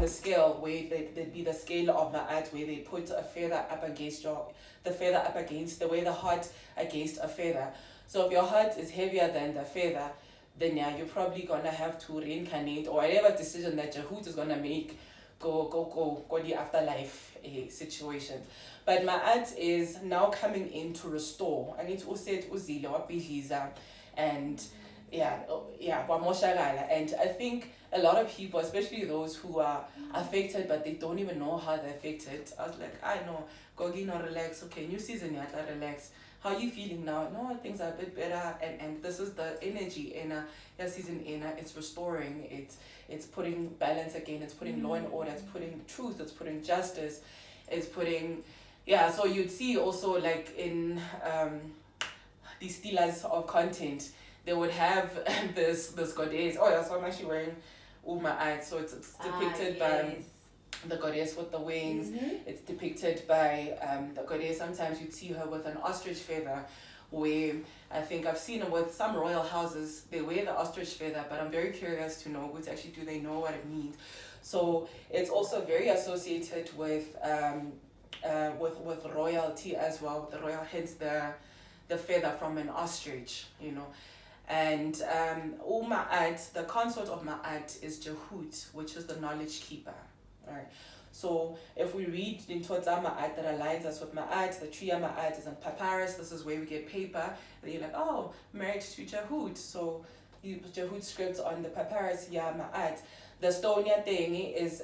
the scale where there'd be the scale of ma'at where they put a feather up against the way the heart against a feather. So if your heart is heavier than the feather, then yeah, you're probably gonna have to reincarnate or whatever decision that Jehud is gonna make, go the afterlife situation. But ma'at is now coming in to restore. I need to say uzile wabhidliza and kwamoshakala. And I think a lot of people, especially those who are affected but they don't even know how they're affected. I was like, I know, Gogino, relax, okay, new season, yeah, relax. How are you feeling now? No, things are a bit better, and this is the energy in a season in it's restoring, it's putting balance again, it's putting law and order, it's putting truth, it's putting justice, it's putting so you'd see also like in these stealers of content, they would have this goddess. Oh yeah, so I'm actually wearing Uma'at, so it's depicted by the goddess with the wings. It's depicted by the goddess. Sometimes you'd see her with an ostrich feather, where I think I've seen it with some royal houses, they wear the ostrich feather, but I'm very curious to know which actually do they know what it means. So it's also very associated with royalty as well, the royal, hence the feather from an ostrich, And Ma'at, the consort of Ma'at is Jehut, which is the knowledge keeper. Right. So if we read in Totza Ma'at that aligns us with Ma'at, the Triya Ma'at is in papyrus, this is where we get paper, and you're like, oh, married to Jehut. So Jehut scripts on the papyrus, Ma'at. The stone thing is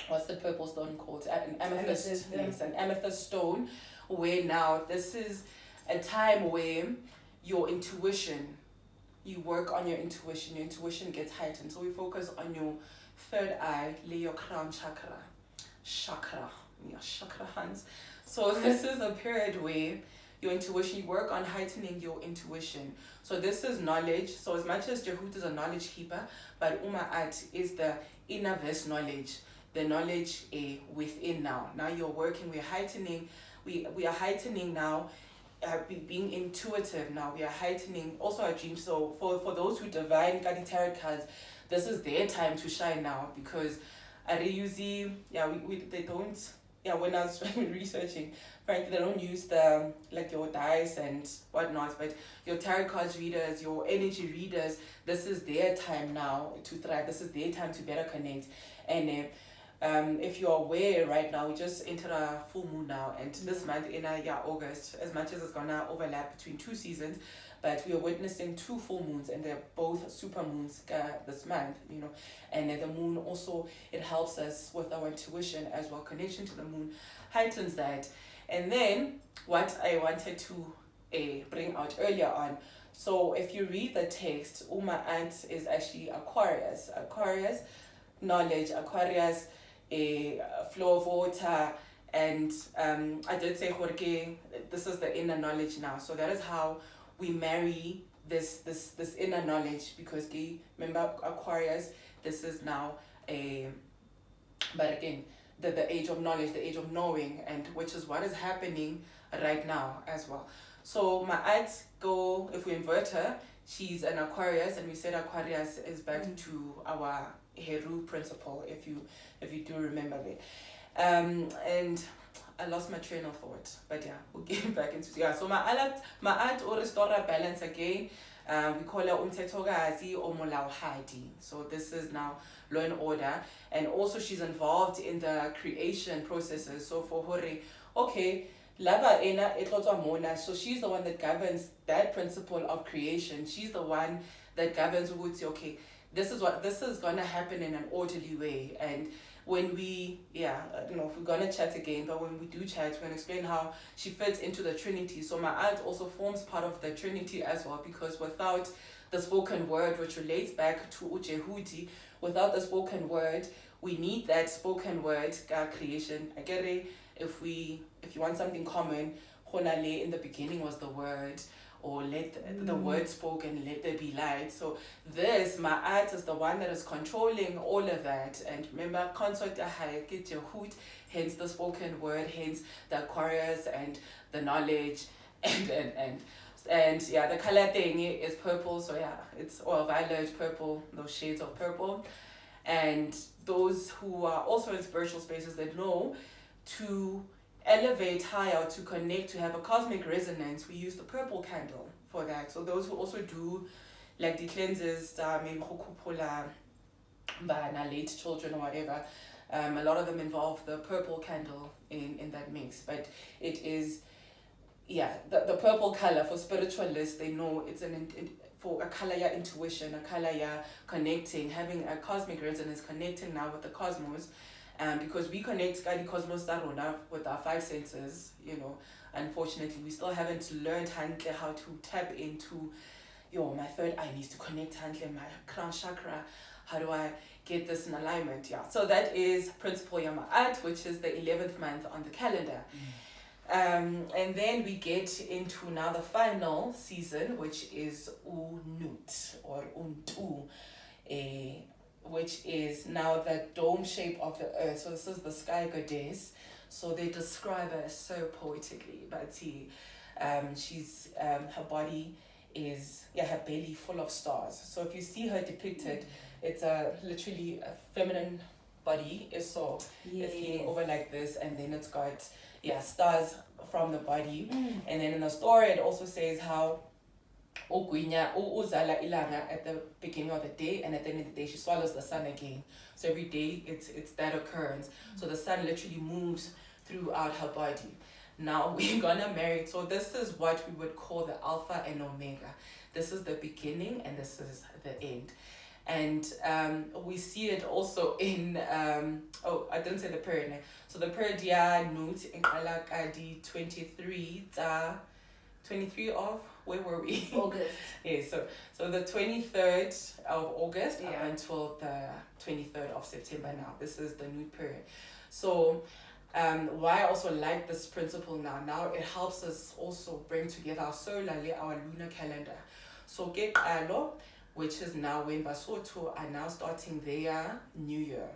what's the purple stone called? An amethyst. Yes, an amethyst stone, where now this is a time where your intuition, you work on your intuition gets heightened. So we focus on your third eye, lay your crown chakra, chakra hands. So this is a period where your intuition, you work on heightening your intuition. So this is knowledge. So as much as Jehut is a knowledge keeper, but Uma'at is the inner verse knowledge, the knowledge within now. Now you're working, we are heightening now, being intuitive now. We are heightening also our dreams. So for those who divine Kadi tarot cards, this is their time to shine now, because they don't, when I was researching, frankly, they don't use the, like your dice and whatnot, but your tarot cards readers, your energy readers, this is their time now to thrive. This is their time to better connect. And if you're aware right now, we just entered a full moon now, and this month in August, as much as it's gonna overlap between two seasons, but we are witnessing two full moons, and they're both super moons this month, and the moon also, it helps us with our intuition as well. Connection to the moon heightens that. And then what I wanted to bring out earlier on, so if you read the text, Uma'at is actually Aquarius, knowledge, Aquarius, a flow of water, and I did say Jorge, this is the inner knowledge now. So that is how we marry this inner knowledge, because remember Aquarius, this is now but again, the age of knowledge, the age of knowing, and which is what is happening right now as well. So Ma'at if we invert her, she's an Aquarius, and we said Aquarius is back to our Heru principle, if you do remember it. And I lost my train of thought, but we'll get back into it. So Ma'at or restore balance again. We call her Umtetogazi or Molauhadi. So this is now law and order, and also she's involved in the creation processes. So for Hore, okay, Lava Ena Etlotwa Mona, so she's the one that governs that principle of creation. She's the one that governs who would say, okay, this is gonna happen in an orderly way. And when we, I don't know if we're gonna chat again, but when we do chat, we're gonna explain how she fits into the Trinity. So Ma'at also forms part of the Trinity as well, because without the spoken word, which relates back to Ujehudi, without the spoken word, we need that spoken word creation. I get it. If you want something common, Honale in the beginning was the word, or let the word spoke and let there be light. So this Ma'at is the one that is controlling all of that. And remember, consort get your hoot, hence the spoken word, hence the Aquarius and the knowledge, and the color thing is purple. So it's violet, purple, those shades of purple. And those who are also in spiritual spaces, they know to elevate higher, to connect, to have a cosmic resonance, we use the purple candle for that. So those who also do like the cleanses, maybe late children or whatever, a lot of them involve the purple candle in that mix. But it is, the purple color for spiritualists, they know it's for a color, intuition, a color, connecting, having a cosmic resonance, connecting now with the cosmos. Because we connect cosmos with our five senses, unfortunately we still haven't learned how to tap into my third eye needs to connect my crown chakra. How do I get this in alignment? So that is principle Yama'at, which is the 11th month on the calendar. And then we get into now the final season, which is Unut or Untu, which is now the dome shape of the earth. So this is the sky goddess. So they describe her so poetically. But she's her body is her belly full of stars. So if you see her depicted, it's literally a feminine body. So it's leaning over like this, and then it's got stars from the body. And then in the story it also says how uzala ilanga at the beginning of the day, and at the end of the day she swallows the sun again. So every day it's that occurrence. So the sun literally moves throughout her body. Now we're gonna marry. So this is what we would call the Alpha and Omega. This is the beginning and this is the end. And we see it also in I didn't say the period name. So the period Nut in Kalakadi 23 of, where were we? August. So the 23rd of August up until the 23rd of September now. This is the Nut period. So why I also like this principle now it helps us also bring together our solar, our lunar calendar. So get Alo, which is now when Basotho are now starting their new year.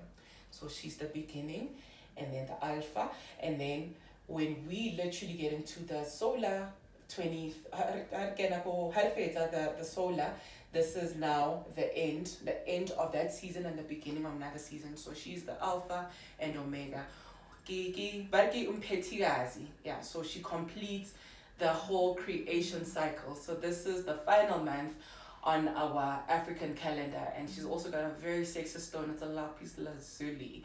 So she's the beginning, and then the Alpha, and then when we literally get into the solar 20, the solar, this is now the end of that season and the beginning of another season. So she's the Alpha and Omega. So she completes the whole creation cycle. So this is the final month on our African calendar, and she's also got a very sexy stone. It's a lapis lazuli.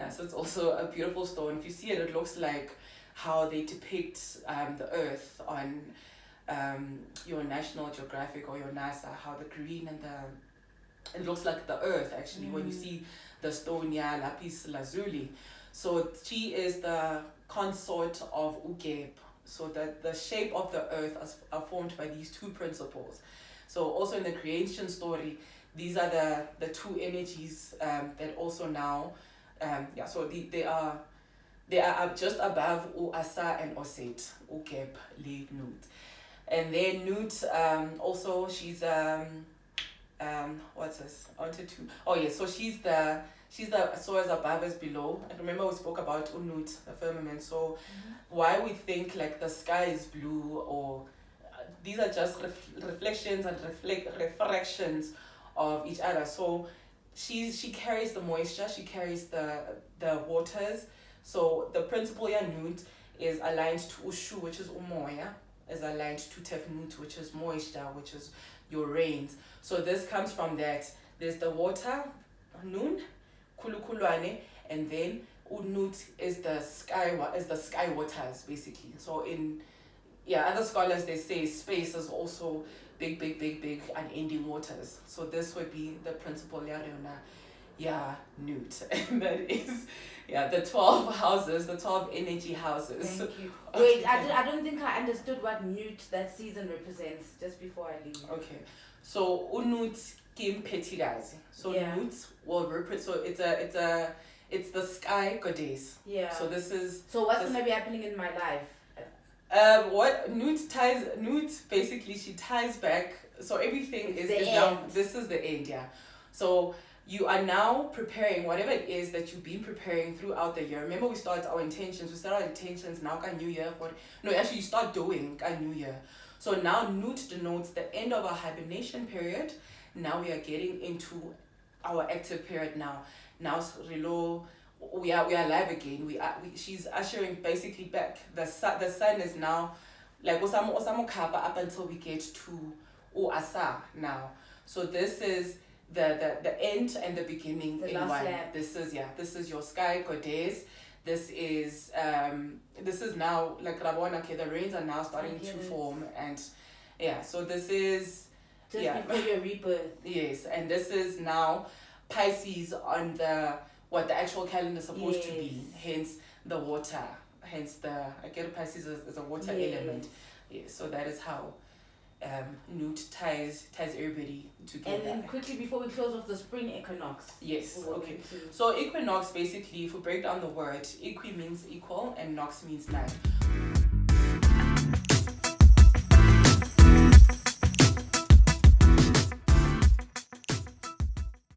So it's also a beautiful stone. If you see it, it looks like how they depict the earth on your National Geographic or your NASA, how the green and it looks like the earth actually when you see the stone, lapis lazuli. So she is the consort of Ugeb. So that the shape of the earth are formed by these two principles. So also in the creation story, these are the two energies that also now, so they are just above Asa and Oset, Ugeb, Le, Nut. And then Nut, also she's what's this? So she's the so as above as below. And remember we spoke about Unut, the firmament. So why we think like the sky is blue, or these are just reflections and refractions of each other. So she carries the moisture, she carries the waters. So the principle Nut is aligned to Ushu, which is Umoya, is aligned to Tefnut, which is moisture, which is your rains. So this comes from that. There's the water, Nun, Kulukulwane, and then Unut is the sky waters basically. So in other scholars they say space is also big unending waters. So this would be the principle Nut. And that is the 12 houses, the 12 energy houses. Thank you. Wait, I don't think I understood what Nut that season represents just before I leave. Okay. So Unut Kim Petigazi. So Nut will represent, so it's the sky goddess. Yeah. So this is. So what's gonna be happening in my life? What Nut basically she ties back. So everything is now. This is the end. So you are now preparing whatever it is that you've been preparing throughout the year. Remember we start our intentions. We start our intentions now. New year. Actually you start doing New year. So now Nut denotes the end of our hibernation period. Now we are getting into our active period now. Now Relo, we are live again. She's ushering basically back. The sun is now like osamo kapa up until we get to asa now. So this is the end and the beginning the in one. This is your sky goddess. This is now like Rabona. Okay, the rains are now starting to form, and so this is just before your rebirth. Yes, and this is now Pisces on what the actual calendar is supposed to be. Hence the water. Hence I get Pisces as a water element. Yes, so that is how Newt ties everybody together. And then quickly before we close off, the spring equinox. Yes, okay. So equinox, basically, if we break down the word, equi means equal and nox means 9.